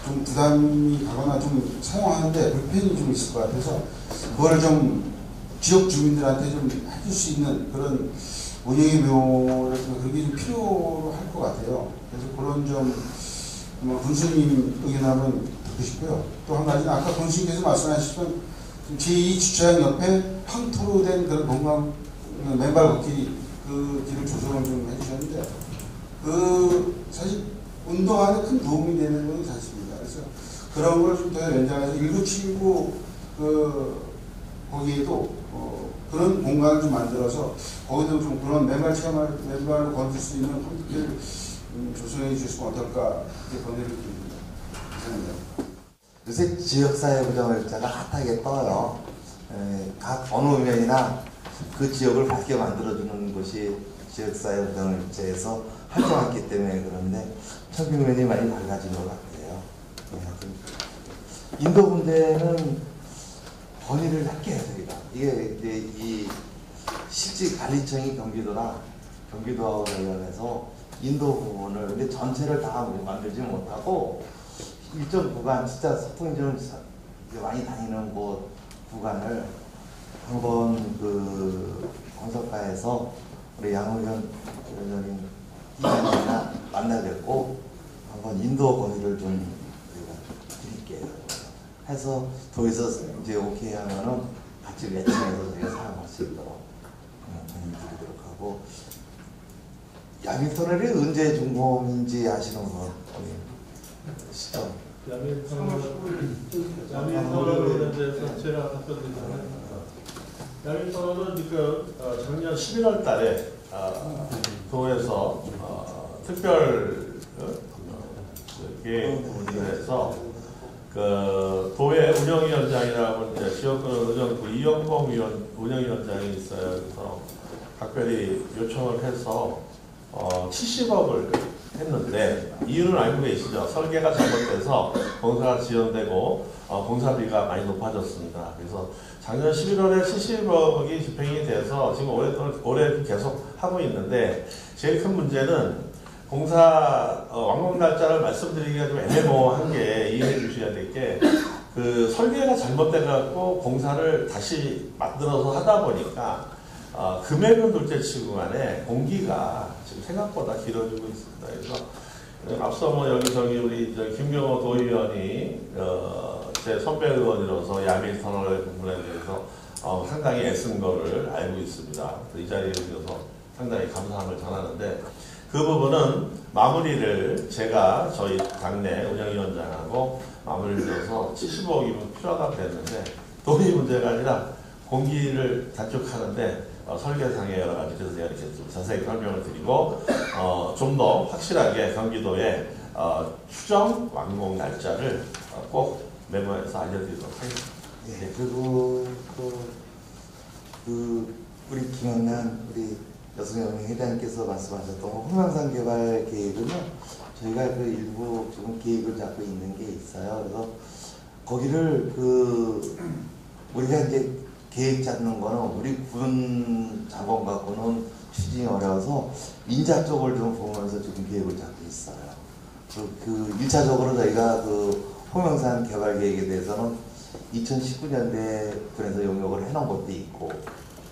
좀 부담이 가거나 좀 사용하는데 불편이 좀 있을 것 같아서 그거를 좀 지역 주민들한테 좀 해줄 수 있는 그런 운영의 묘를 그게 좀 필요로 할 것 같아요. 그래서 그런 점 군수님 의견 한번 듣고 싶고요. 또 한 가지는 아까 군수님께서 말씀하셨던 제2 주차장 옆에 황토로 된 그런 공간 맨발 걷기 길을 조성을 좀 해주셨는데 사실 운동하는 큰 도움이 되는 건 사실입니다. 그래서 그런 걸 좀 더 연장해서 1979 거기에도 그런 공간을 좀 만들어서 거기도 좀 그런 맨발 체험을 맨발로 건질 수 있는 컴퓨터를 조성해 주시면 어떨까 이렇게 권유를 드립니다. 감사합니다. 요새 지역사회보장을자가 핫하게 떠요. 각 어느 면이나 그 지역을 밝게 만들어주는 것이 지역사회보장을제에서 활동했기 때문에 그런데 청평면이 많이 밝아진 것 같아요. 인도 문제는 건의를 할게 해요, 저희가. 이게 이제 이 실제 관리청이 경기도하고 관련해서 인도 부분을 근데 전체를 다 만들지 못하고 일정 구간 진짜 소통이 좀 많이 다니는 곳 구간을 한번 그 건설가에서 우리 양의원 위원장님 이장님이나 만나 뵙고 한번 인도 건의를 좀 드릴게요. 해서 도에서 이제 오케이 하면은 같이 매칭해서 저희가 사용할 수 있도록 드리도록 하고 야밀 터널이 언제 준공인지 아시는 분 시점. 야밀 터널에 대해서 제가 답변드리자면 야밀 터널은 그러니까 작년 11월 달에 도에서 특별 계획을 해서 그 도의 운영위원장이라고 이제 지역구는 의정부 이영범 운영위원장이 있어요. 그래서 각별히 요청을 해서 70억을 했는데 이유는 알고 계시죠? 설계가 잘못돼서 공사가 지연되고 공사비가 많이 높아졌습니다. 그래서 작년 11월에 70억이 집행이 돼서 지금 올해 계속 하고 있는데 제일 큰 문제는 공사 완공 날짜를 말씀드리기가 좀 애매모호한 게 이해해 주셔야 될 게 그 설계가 잘못돼 갖고 공사를 다시 만들어서 하다 보니까 금액은 둘째치고 간에 공기가 지금 생각보다 길어지고 있습니다. 그래서 앞서 뭐 여기저기 우리 김경호 도의원이 제 선배 의원으로서 야밀 터널 부분에 대해서 상당히 애쓴 거를 알고 있습니다. 이 자리에 오셔서 상당히 감사함을 전하는데 그 부분은 마무리를 제가 저희 당내 운영위원장하고 마무리를 지어서 75억이면 필요하다고 그랬는데 돈이 문제가 아니라 공기를 단축하는데 설계상의 여러 가지 그래서 제가 이렇게 좀 자세히 설명을 드리고 좀 더 확실하게 경기도의 추정 완공 날짜를 꼭 메모해서 알려드리도록 하겠습니다. 네, 그리고 우리 김영란 우리 여승영 회장님께서 말씀하셨던 홍명산 개발 계획은요, 저희가 그 일부 지금 계획을 잡고 있는 게 있어요. 그래서 거기를 우리가 이제 계획 잡는 거는 우리 군 자본 갖고는 추진이 어려워서 민자 쪽을 좀 보면서 지금 계획을 잡고 있어요. 그 1차적으로 저희가 그 홍명산 개발 계획에 대해서는 2019년도에 군에서 용역을 해놓은 것도 있고,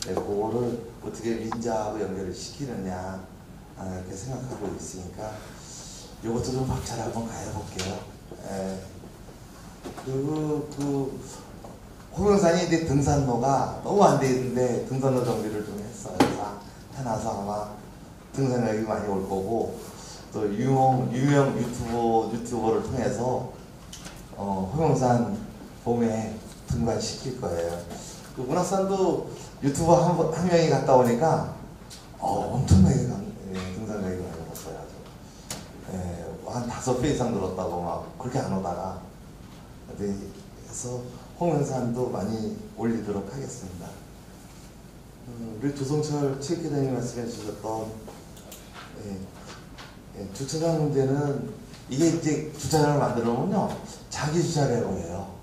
그거를 어떻게 민자하고 연결을 시키느냐 이렇게 생각하고 있으니까 이것도 좀 박차를 한번 가해볼게요. 그 홍명산이 이제 등산로가 너무 안 돼 있는데 등산로 정비를 좀 했어요. 해놔서 아마 등산객이 많이 올 거고, 또 유명 유튜버를 통해서 홍명산 봄에 등반시킬 거예요. 그 문학산도 유튜버 한 명이 갔다 오니까 엄청나게 등산객이 많이 왔어요. 한 5배 이상 늘었다고 막 그렇게 안 오다가 그래서 홍명산도 많이 올리도록 하겠습니다. 우리 조성철 체육회장님 말씀해 주셨던 주차장 문제는 이게 이제 주차장을 만들어 놓으면요 자기 주차라고 해요.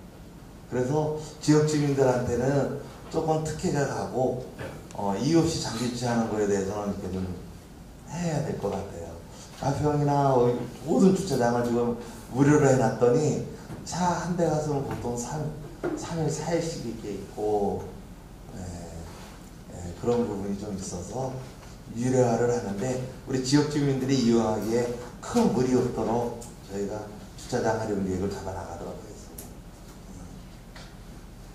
그래서 지역 주민들한테는 조금 특혜가 가고 이유 없이 장기 주차하는 거에 대해서는 좀 해야 될 것 같아요. 가평이나 모든 주차장을 지금 무료로 해놨더니 차 한 대 가서는 보통 3일 4일씩 이렇게 있고 그런 부분이 좀 있어서 유료화를 하는데 우리 지역 주민들이 이용하기에 큰 무리 없도록 저희가 주차장 활용 계획을 잡아나가도록 하겠습니다.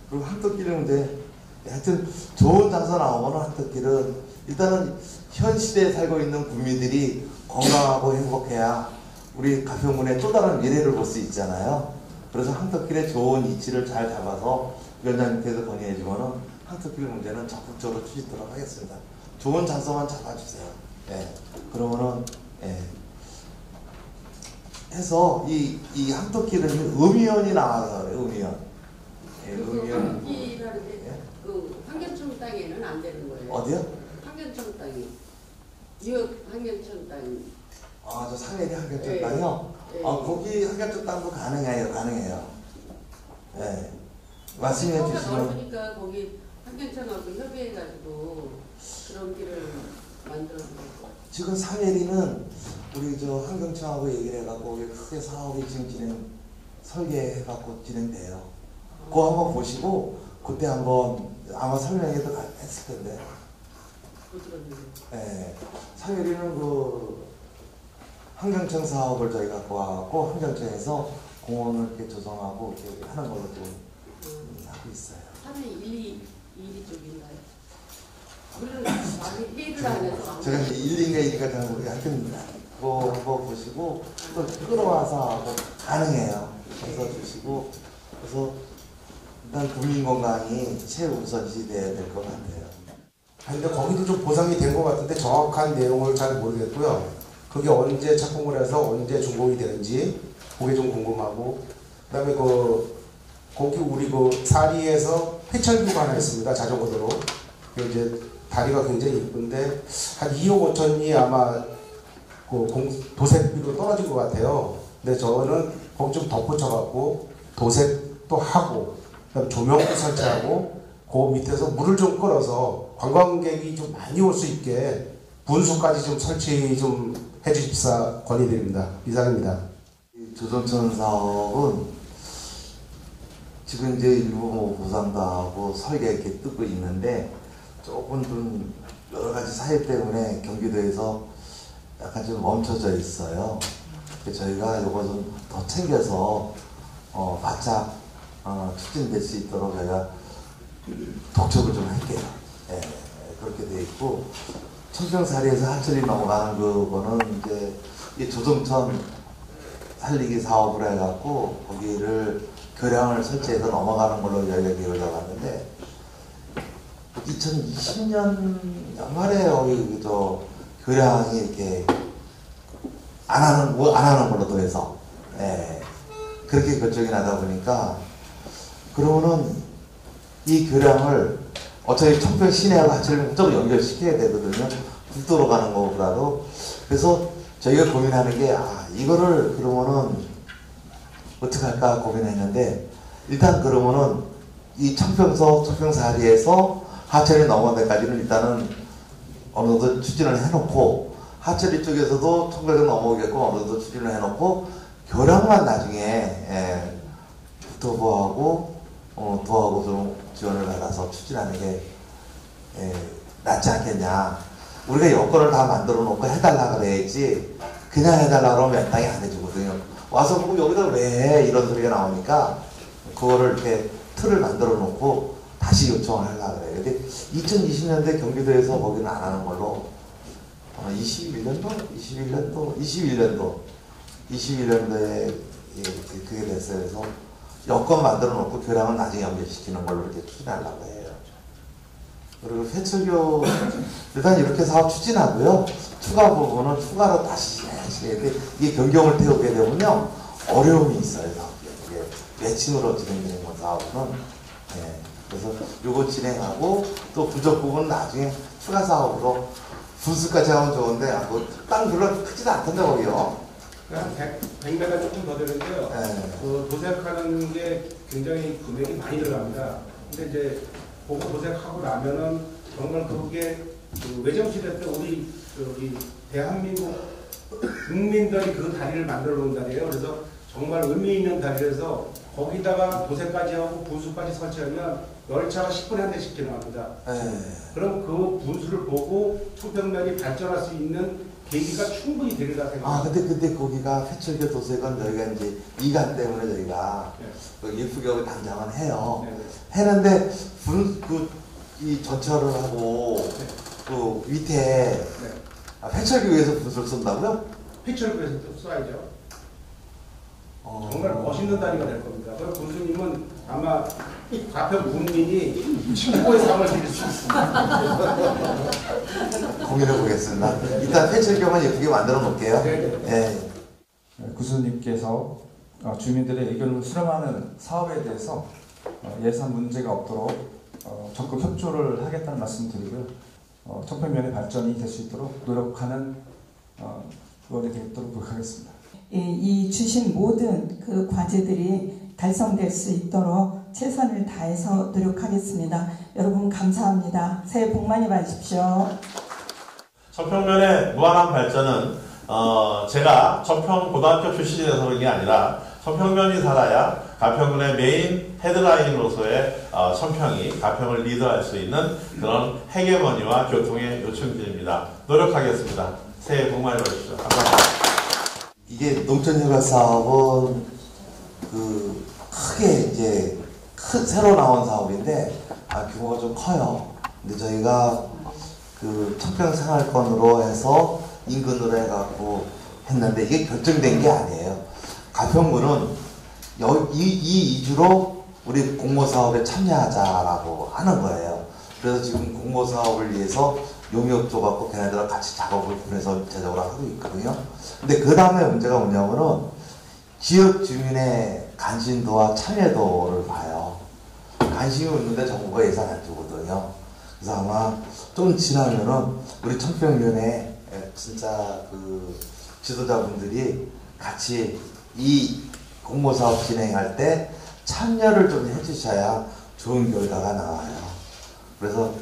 그리고 한턱길 문제, 하여튼 좋은 장소 나오면 한턱길은 일단은 현 시대에 살고 있는 국민들이 건강하고 행복해야 우리 가평군의 또 다른 미래를 볼 수 있잖아요. 그래서 항토길의 좋은 위치를 잘 잡아서 위원장님께서 건의해주면은 항토길 문제는 적극적으로 추진하도록 하겠습니다. 좋은 장소만 잡아주세요. 예. 그러면은 예. 해서 이 항토길은 음이온이 나와서 그래요. 음이온. 예, 음이온. 예? 그 환경청 땅에는 안 되는 거예요. 어디요? 환경청 땅이. 뉴욕 환경청 땅이. 아, 저 상해리 환경청 예. 땅이요? 예. 거기 환경청 땅도 가능해요. 예. 말씀해 서가 주시면. 넓으니까 거기 환경청하고 협의해가지고 그런 길을 만들어 놓고. 지금 상해리는 우리 저 환경청하고 얘기를 해갖고 크게 사업이 지금 설계해갖고 진행돼요. 그거 한번 보시고 그때 한번 아마 설명회도 했을 텐데. 예. 상해리는 그 환경청 사업을 저희 갖고 와갖고 환경청에서 공원을 이렇게 조성하고 이렇게 하는 걸로 좀 하고 있어요. 3위 1, 2 쪽인가요? 우리는 많이 회의를 안 해서. 제가 이제 1인가 2인가 잘 모르겠어요. 하여튼 그거 한번 보시고 또 끌어와서 하고 가능해요. 해서 주시고 그래서 일단 국민건강이 최우선시 돼야 될 것 같아요. 근데 거기도 좀 보상이 된 것 같은데 정확한 내용을 잘 모르겠고요. 그게 언제 착공을 해서 언제 준공이 되는지 그게 좀 궁금하고, 그다음에 거기 우리 사리에서 회철뷰가 하나 있습니다. 자전거도로. 이제 다리가 굉장히 예쁜데 한 2억 5천이 아마 도색비로 떨어진 것 같아요. 근데 저는 거기 좀 덧붙여갖고 도색도 하고 그다음에 조명도 설치하고 그 밑에서 물을 좀 끌어서 관광객이 좀 많이 올 수 있게 분수까지 좀 설치 좀 해주십사 건의드립니다. 이상입니다. 조정천 사업은 지금 이제 일부 보상도 하고 설계 이렇게 뜨고 있는데 조금 좀 여러 가지 사유 때문에 경기도에서 약간 좀 멈춰져 있어요. 저희가 이거 좀 더 챙겨서 바짝 추진될 수 있도록 저희가 독촉을 좀 할게요. 예, 그렇게 돼 있고 청평사리에서 하천이 넘어가는 그거는 이제 이 조정천 살리기 사업을 해갖고 거기를 교량을 설치해서 넘어가는 걸로 저희가 계획을 잡았는데 2020년 연말에 여기 교량이 이렇게 안 하는 걸로 또 해서 예, 그렇게 결정이 나다 보니까 그러면은 이 교량을 어차피 청평 시내하고 하천을 무조건 연결시켜야 되거든요. 국도로 가는 거보다도. 그래서 저희가 고민하는 게 이거를 그러면은 어떻게 할까 고민했는데 일단 그러면은 이 청평사리에서 하천이 넘어온 데까지는 일단은 어느 정도 추진을 해놓고 하천이 쪽에서도 청평에서 넘어오게끔 어느 정도 추진을 해놓고 교량만 나중에 국토부하고 도하고 좀 지원을 받아서 추진하는 게 낫지 않겠냐. 우리가 여건을 다 만들어 놓고 해달라 그래야지 그냥 해달라 그러면 몇 땅이 안 해주거든요. 와서 보고 여기다 왜 해? 이런 소리가 나오니까 그거를 이렇게 틀을 만들어 놓고 다시 요청을 하려고 그래요. 근데 2020년대 경기도에서 거기는 안 하는 걸로 21년도에 그게 됐어요. 그래서 여건 만들어 놓고 교량을 나중에 연결시키는 걸로 이렇게 추진하려고 해요. 그리고 회철교 일단 이렇게 사업 추진하고요. 추가 부분은 추가로 다시 해야 돼. 이게 변경을 태우게 되면요 어려움이 있어요. 이게 매칭으로 진행되는 건 사업은. 네. 그래서 요거 진행하고 또 부족 부분은 나중에 추가 사업으로 분수까지 하면 좋은데 땅 별로 크지도 않던데 거기요. 한 100m 조금 더 되는데요. 네. 그 도색하는 게 굉장히 금액이 많이 들어갑니다. 근데 이제 그거 도색하고 나면은 정말 그게 외정시대 때 우리 대한민국 국민들이 그 다리를 만들어 놓은 다리예요. 그래서 정말 의미 있는 다리라서 거기다가 도색까지 하고 분수까지 설치하면 열차가 10분에 한 대씩 지나갑니다. 그럼 그 분수를 보고 청평면이 발전할 수 있는 계기가 충분히 되리라 생각합니다. 근데 거기가 회철교 도색은 저희가 이제 이관 때문에 저희가 예쁘게 당장은 해요. 했는데 이 전철을 하고 그 밑에 회철교에서 분수를 쏜다고요? 회철교에서 써야죠. 정말 멋있는 다리가 될 겁니다. 그럼 군수님은 아마 가평 국민이 최고의 상을 드릴 수 있습니다. 공유해 보겠습니다. 일단 폐출경은 예쁘게 만들어 놓을게요. 네. 구수님께서 주민들의 의견을 수렴하는 사업에 대해서 예산 문제가 없도록 적극 협조를 하겠다는 말씀 드리고요. 청평면의 발전이 될 수 있도록 노력하는 의원이 되도록 노력하겠습니다. 이 주신 모든 그 과제들이 달성될 수 있도록 최선을 다해서 노력하겠습니다. 여러분 감사합니다. 새해 복 많이 받으십시오. 청평면의 무한한 발전은 제가 청평고등학교 출신이라서 그런 게 아니라 청평면이 살아야 가평군의 메인 헤드라인으로서의 청평이 가평을 리드할 수 있는 그런 헤게모니와 교통의 요충지입니다. 노력하겠습니다. 새해 복 많이 받으십시오. 감사합니다. 이게 농촌휴가 사업은 크게 이제 새로 나온 사업인데 규모가 좀 커요. 근데 저희가 청평생활권으로 해서 인근으로 해갖고 했는데 이게 결정된 게 아니에요. 가평군은 이 이주로 우리 공모사업에 참여하자라고 하는 거예요. 그래서 지금 공모사업을 위해서 용역 줘갖고 걔네들랑 같이 작업을 보내서 제작을 하고 있거든요. 근데 그 다음에 문제가 뭐냐면은 지역 주민의 관심도와 참여도를 봐요. 관심이 없는데 정부가 예산 안 주거든요. 그래서 아마 좀 지나면은 우리 청평면에 진짜 지도자분들이 같이 이 공모사업 진행할 때 참여를 좀 해주셔야 좋은 결과가 나와요. 그래서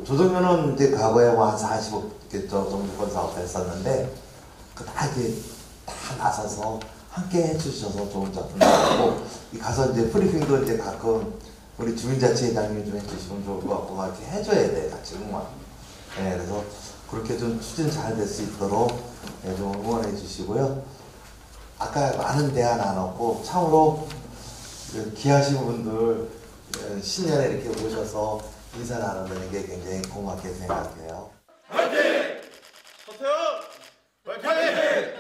조정면은 이제 과거에 한 40억 정도권 사업 했었는데 다 나서서 함께 해주셔서 좋은 작품 나오고 가서 이제 브리핑도 이제 가끔 우리 주민자치회장님이 좀 해주시면 좋을 것 같고 이렇게 해줘야 돼 같이 응원. 네, 그래서 그렇게 좀 추진 잘 될 수 있도록 좀 응원해 주시고요. 아까 많은 대화 나눴고 참으로 귀하신 분들 신년에 이렇게 오셔서 인사 나누는 게 굉장히 고맙게 생각해요. 화이팅! 서태웅! 화이팅!